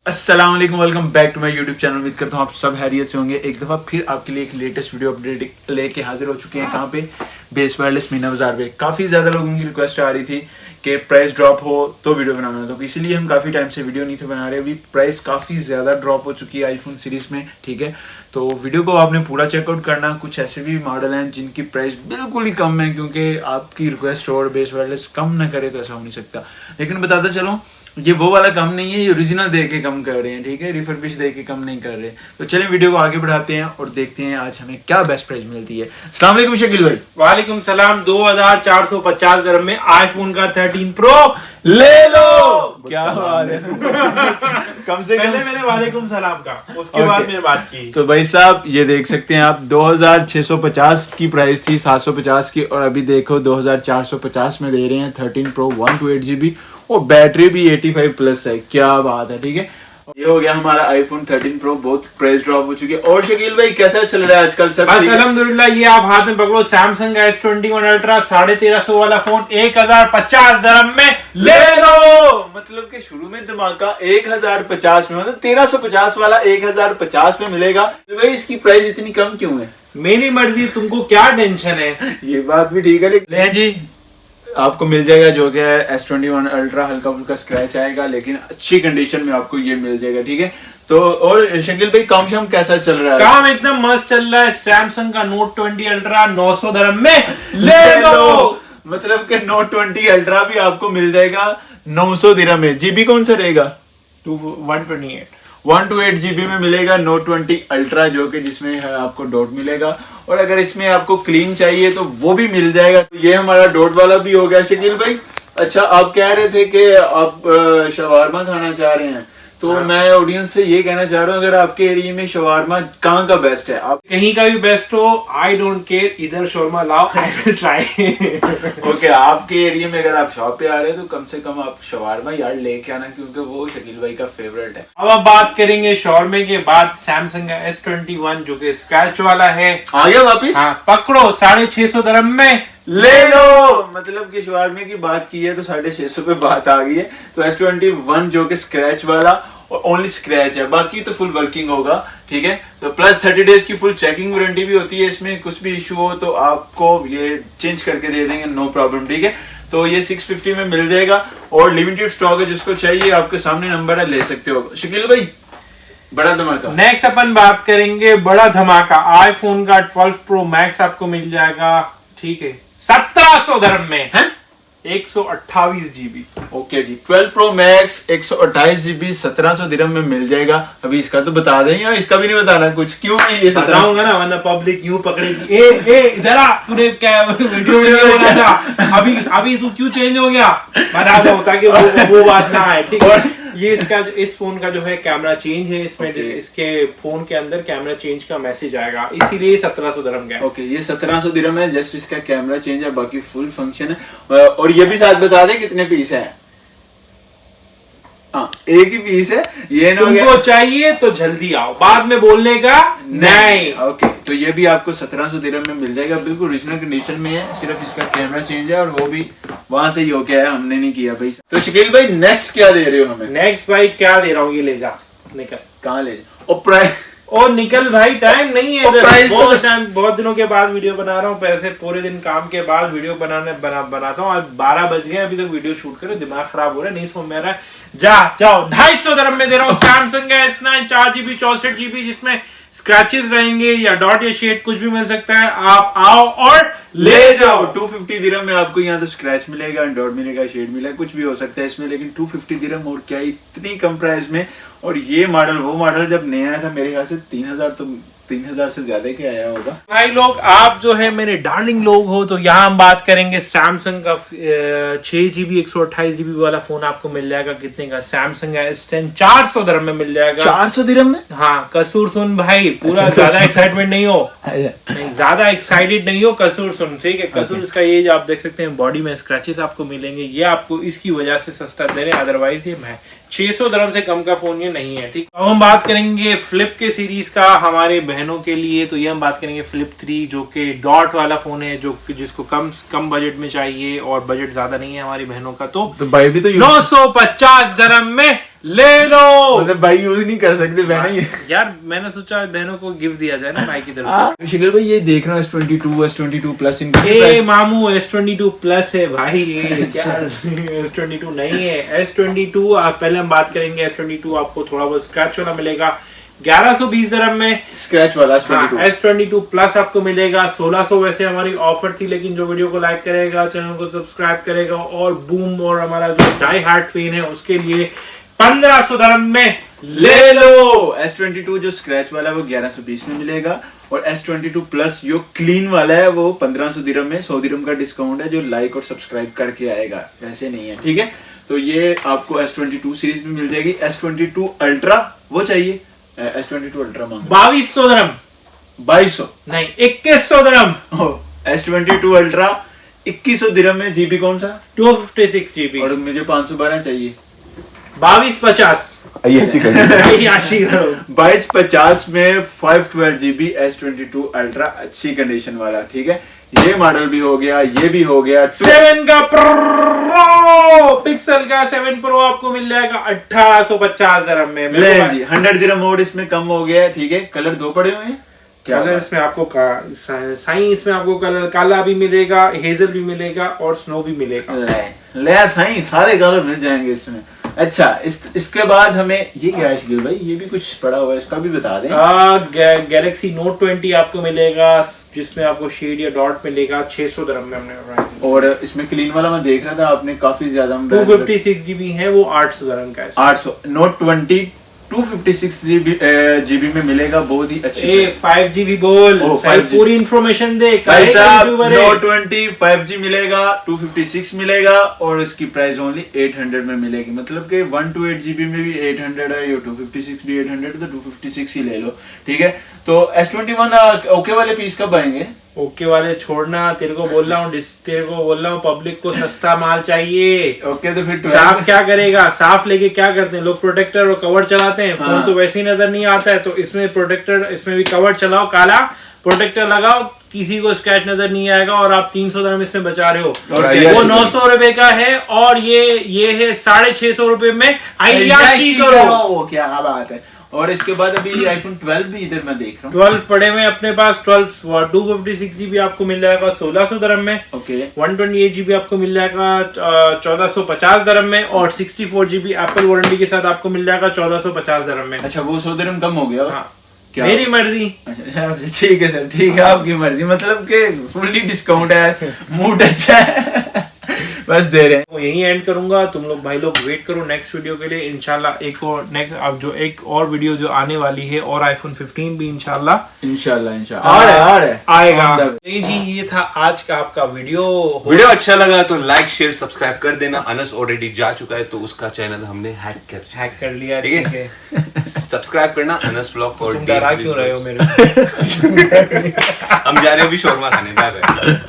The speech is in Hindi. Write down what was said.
अस्सलाम वालेकुम, welcome back to my YouTube channel. उम्मीद करता हूँ आप सब हैरियत से होंगे। एक दफ़ा फिर आपके लिए एक लेटेस्ट वीडियो अपडेट लेके हाजिर हो चुके हैं। कहाँ पे? बेस वायरलेस मीना बाजार पे। काफ़ी ज़्यादा लोगों की रिक्वेस्ट आ रही थी कि प्राइस ड्रॉप हो तो वीडियो बनाना, तो इसीलिए हम काफ़ी टाइम से वीडियो नहीं थे बना रहे। अभी प्राइस काफ़ी ज़्यादा ड्रॉप हो चुकी है आईफोन सीरीज़ में, ठीक है। तो वीडियो को आपने पूरा चेकआउट करना। कुछ ऐसे भी मॉडल हैं जिनकी प्राइस बिल्कुल ही कम है, क्योंकि आपकी रिक्वेस्ट और बेस वायरलेस कम ना करे तो ऐसा हो नहीं सकता। लेकिन बताता चलो, ये वो वाला कम नहीं है, ये ओरिजिनल दे के कम कर रहे हैं, ठीक है। रिफर्बिश दे के कम नहीं कर रहे। तो चलें वीडियो को आगे बढ़ाते हैं और देखते हैं आज हमें क्या बेस्ट प्राइस मिलती है। अस्सलाम वालेकुम शकील भाई। वालेकुम सलाम। 2450 dirham में आईफोन का 13 प्रो ले लो। क्या बात है। कम से पहले कम मैंने वालेकुम सलाम का, उसके बाद मैंने बात की। तो भाई साहब ये देख सकते हैं आप, 2650 की प्राइस थी, 750 की, और अभी देखो 2450 में दे रहे हैं 13 प्रो 128GB और बैटरी भी 85 प्लस है। क्या बात है, ठीक है। ये हो गया हमारा आईफोन 13 प्रो। बहुत प्राइस ड्रॉप हो चुकी है। और शकील भाई कैसा चल रहा है आजकल सब? बस अल्हम्दुलिल्लाह। ये आप हाथ में पकड़ो, सैमसंग का S21 अल्ट्रा 1350 वाला फोन 1050 dirham में ले लो। मतलब कि शुरू में धमाका 1050 में, मतलब 1350 वाला 1050 में मिलेगा। तो भाई इसकी प्राइस इतनी कम क्यों है? मेरी मर्जी, तुमको क्या टेंशन है। ये बात भी ठीक है, लेकिन ले जी आपको मिल जाएगा जो कि S21 अल्ट्रा। हल्का फुल्का स्क्रैच आएगा लेकिन अच्छी कंडीशन में आपको ये मिल जाएगा, ठीक है। तो और शकील भाई काम शाम कैसा चल रहा है? काम एकदम मस्त चल रहा है। सैमसंग का Note 20 अल्ट्रा 900 dirham में ले लो। मतलब कि Note 20 अल्ट्रा भी आपको मिल जाएगा 900 दिरहम में। जीबी कौन सा रहेगा? 128GB में मिलेगा Note 20 अल्ट्रा, जो कि जिसमें है आपको डॉट मिलेगा। और अगर इसमें आपको क्लीन चाहिए तो वो भी मिल जाएगा। तो ये हमारा डॉट वाला भी हो गया। शकील भाई अच्छा, आप कह रहे थे कि आप शवारमा खाना चाह रहे हैं, तो हाँ। मैं ऑडियंस से ये कहना चाह रहा हूँ, अगर आपके एरिया में शवारमा कहाँ का बेस्ट है? आप कहीं का भी बेस्ट हो, आई डोंट केयर, इधर शोरमा लाओ, आई विल ट्राई। ओके, आपके एरिया में अगर आप शॉप पे आ रहे हैं तो कम से कम आप शवारमा यार लेके आना, क्योंकि वो शकील भाई का फेवरेट है। अब आप बात करेंगे शॉर्मे के बाद सैमसंग का S21 जो कि स्क्रैच वाला है। आ गया वापिस? हाँ, पकड़ो 650 dirham में ले लो। मतलब कि शवारमे की बात की है तो 650 पे बात आ गई है। तो S21 जो कि स्क्रैच वाला और ओनली स्क्रैच है, बाकी तो फुल वर्किंग होगा, ठीक है। तो प्लस 30 डेज की फुल चेकिंग वारंटी भी होती है। इसमें कुछ भी इशू हो तो आपको ये चेंज करके दे देंगे, नो प्रॉब्लम, ठीक है। तो ये 650 में मिल जाएगा और लिमिटेड स्टॉक है। जिसको चाहिए आपके सामने नंबर है, ले सकते हो। शकील भाई बड़ा धमाका। नेक्स्ट अपन बात करेंगे बड़ा धमाका। आईफोन का 12 प्रो मैक्स आपको मिल जाएगा, ठीक है, 1700 dirham में है, 128GB। ओके जी, 12 प्रो मैक्स 128GB 1700 दिरहम में मिल जाएगा। अभी इसका तो बता दें या इसका भी नहीं बताना कुछ? क्यों नहीं ये बताऊंगा ना, वरना पब्लिक यूं पकड़ेगी। ए इधर आ, तूने क्या वीडियो बना था, अभी तू क्यों चेंज हो गया, बता दो ताकि वो बात ना आए, ठीक है। ये इस फोन का जो है कैमरा चेंज है। इसमें इसके फोन के अंदर कैमरा चेंज का मैसेज आएगा, इसीलिए 1700 dirham का है। ओके, ये 1700 दिरहम है, जस्ट इसका कैमरा चेंज है, बाकी फुल फंक्शन है। और ये भी साथ बता दें कितने पीस है? हाँ, एक ही पीस है। ये तुमको चाहिए तो जल्दी आओ, बाद में बोलने का नहीं। ओके, तो ये भी आपको 1700 दिरहम में मिल जाएगा। बिल्कुल ओरिजिनल कंडीशन में है, सिर्फ इसका कैमरा चेंज है और वो भी वहां से ही होके आया, हमने नहीं किया भाई। तो शकील भाई नेक्स्ट क्या दे रहे हो हमें? नेक्स्ट भाई क्या दे रहा हूँ, ये ले जा, निकल। कहाँ ले जा? और प्राइस और निकल भाई, टाइम नहीं है इधर। प्राइस बहुत दिनों के बाद वीडियो बना रहा हूँ, पैसे पूरे दिन काम के बाद वीडियो बनाता हूँ। अब 12 बज गए, अभी तक वीडियो शूट करे, दिमाग खराब हो रहा है, नहीं समझ में आ रहा है। जाओ 250 dirham में दे रहा हूँ सैमसंग का S9 4GB 64GB, जिसमें स्क्रैचेस रहेंगे या डॉट या शेड कुछ भी मिल सकता है। आप आओ और ले जाओ। 250 दिरहम में आपको यहाँ तो स्क्रैच मिलेगा, डॉट मिलेगा, शेड मिलेगा, कुछ भी हो सकता है इसमें, लेकिन 250 दिरहम और क्या, इतनी कम प्राइस में। और ये मॉडल वो मॉडल जब नया आया था मेरे ख्याल से 3000, तो 3000 से ज्यादा के आया होगा। भाई लोग, आप जो है मेरे डार्लिंग लोग हो, तो यहाँ हम बात करेंगे सैमसंग का 6GB 128GB वाला फोन आपको मिल जाएगा। कितने का? सैमसंग का S10 400 dirham में मिल जाएगा। 400 दिरहम में? हाँ, कसूर सुन भाई, पूरा ज्यादा एक्साइटमेंट नहीं हो, नहीं ज्यादा एक्साइटेड नहीं हो, कसूर सुन, ठीक है। कसूर इसका ये जो आप देख सकते हैं, बॉडी में स्क्रैचेस आपको मिलेंगे, ये आपको इसकी वजह से सस्ता दे रहे हैं, अदरवाइज ये 600 dirham से कम का फोन ये नहीं है, ठीक। अब हम बात करेंगे फ्लिप के सीरीज का हमारे बहनों के लिए। तो ये हम बात करेंगे फ्लिप 3, जो कि डॉट वाला फोन है, जो जिसको कम बजट में चाहिए और बजट ज्यादा नहीं है हमारी बहनों का। तो भाई भी तो 950 dirham में ले लो। मतलब भाई यूज नहीं कर सकते बहन। यार मैंने सोचा बहनों को गिफ्ट दिया जाए ना भाई की तरफ से। शिखर भाई ये देख रहा हूँ S22 प्लस ए मामू S22 प्लस है भाई, ये क्या S22 नहीं है। S22 आप पहले हम बात करेंगे। S22 आपको थोड़ा बहुत स्क्रैच वाला मिलेगा 1120 dirham में, स्क्रैच वाला S22। S22 प्लस आपको मिलेगा 1600। वैसे हमारी ऑफर थी, लेकिन जो वीडियो को लाइक करेगा, चैनल को सब्सक्राइब करेगा और बूम और हमारा जो डाई हार्ड फैन है उसके लिए 1500 dirham में ले लो। S22 जो स्क्रैच वाला है वो 1120 में मिलेगा और S22 प्लस जो क्लीन वाला है वो 1500 dirham में। 100 dirham का डिस्काउंट है जो लाइक और सब्सक्राइब करके आएगा, वैसे नहीं है, ठीक है। तो ये आपको S22 सीरीज में मिल जाएगी। S22 अल्ट्रा वो चाहिए, S22 अल्ट्रा मांग 2200 dirham 2200 नहीं 2100 dirham। S22 अल्ट्रा 2100 dirham में। जीबी कौन सा? 256 GB। और मुझे 512 चाहिए। 2250 2250 में 512 GB S22 अल्ट्रा अच्छी कंडीशन वाला, ठीक है। ये मॉडल भी हो गया, ये भी हो गया। 7 का प्रो पिक्सल का 7 प्रो आपको मिल जाएगा 1850 dirham में। ले जी 100 dirham और इसमें कम हो गया, ठीक है। कलर दो पड़े हुए हैं क्या? कलर इसमें आपको साई इसमें आपको कलर काला भी मिलेगा, हेजल भी मिलेगा और स्नो भी मिलेगा। ले साई सारे कलर मिल जाएंगे इसमें। अच्छा इसके बाद हमें ये क्या है शिखर भाई? ये भी कुछ पड़ा हुआ है, इसका भी बता दें। गैलेक्सी नोट 20 आपको मिलेगा जिसमें आपको शेड या डॉट मिलेगा 600 dirham में हमने। और इसमें क्लीन वाला मैं देख रहा था आपने काफी ज्यादा 256 GB है वो 800 dirham का है। 800 नोट 20 256 GB में मिलेगा, बहुत ही अच्छी। 5GB बोल, 5G पूरी इंफॉर्मेशन दे। नोट 20 5G मिलेगा, 256 मिलेगा और इसकी प्राइस ओनली 800 में मिलेगी। मतलब कि 1 to 8 GB में भी 800 है, या 256 भी 800, तो 256 ही ले लो, ठीक है। तो S21 ओके वाले पीस कब आएंगे? ओके वाले छोड़ना, तेरे को बोल रहा हूँ पब्लिक को सस्ता माल चाहिए। ओके तो फिर साफ क्या करेगा? साफ लेके क्या करते हैं लोग? प्रोटेक्टर और कवर चलाते हैं। फोन तो वैसे ही नजर नहीं आता है, तो इसमें प्रोटेक्टर, इसमें भी कवर चलाओ, काला प्रोटेक्टर लगाओ, किसी को स्क्रैच नजर नहीं आएगा और आप 300 dirham इसमें बचा रहे हो। वो 900 रुपए का है और ये है 650 रुपए में। अय्याशी करो, क्या बात है। और इसके बाद अभी iPhone 12 भी इधर मैं देख रहा हूँ। 12 पड़े हुए अपने पास। 12 256 GB आपको मिल जाएगा 1600 dirham में। ओके 128 GB आपको मिल जाएगा 1450 dirham में और 64 GB एप्पल वारंटी के साथ आपको मिल जाएगा 1450 dirham में। अच्छा वो 100 dirham कम हो गया। हाँ, मेरी मर्जी। अच्छा ठीक है सर, ठीक है आपकी मर्जी, मतलब कि फुल्ली डिस्काउंट है, मूड अच्छा है, बस दे रहे हैं। वो यही एंड करूंगा, तुम लोग भाई लोग वेट करो नेक्स्ट वीडियो के लिए। इंशाल्लाह एक और नेक्स्ट अब जो एक और वीडियो जो आने वाली है और iPhone 15 भी इंशाल्लाह आएगा। नहीं जी, ये था आज का आपका वीडियो अच्छा लगा तो लाइक शेयर सब्सक्राइब कर देना। अनस ऑलरेडी जा चुका है तो उसका चैनल हमने हैक कर लिया, ठीक है। सब्सक्राइब करना अनस व्लॉग। और तुम डरा क्यों रहे हो मेरे? हम जा रहे हैं अभी शोरमा खाने। Bye bye.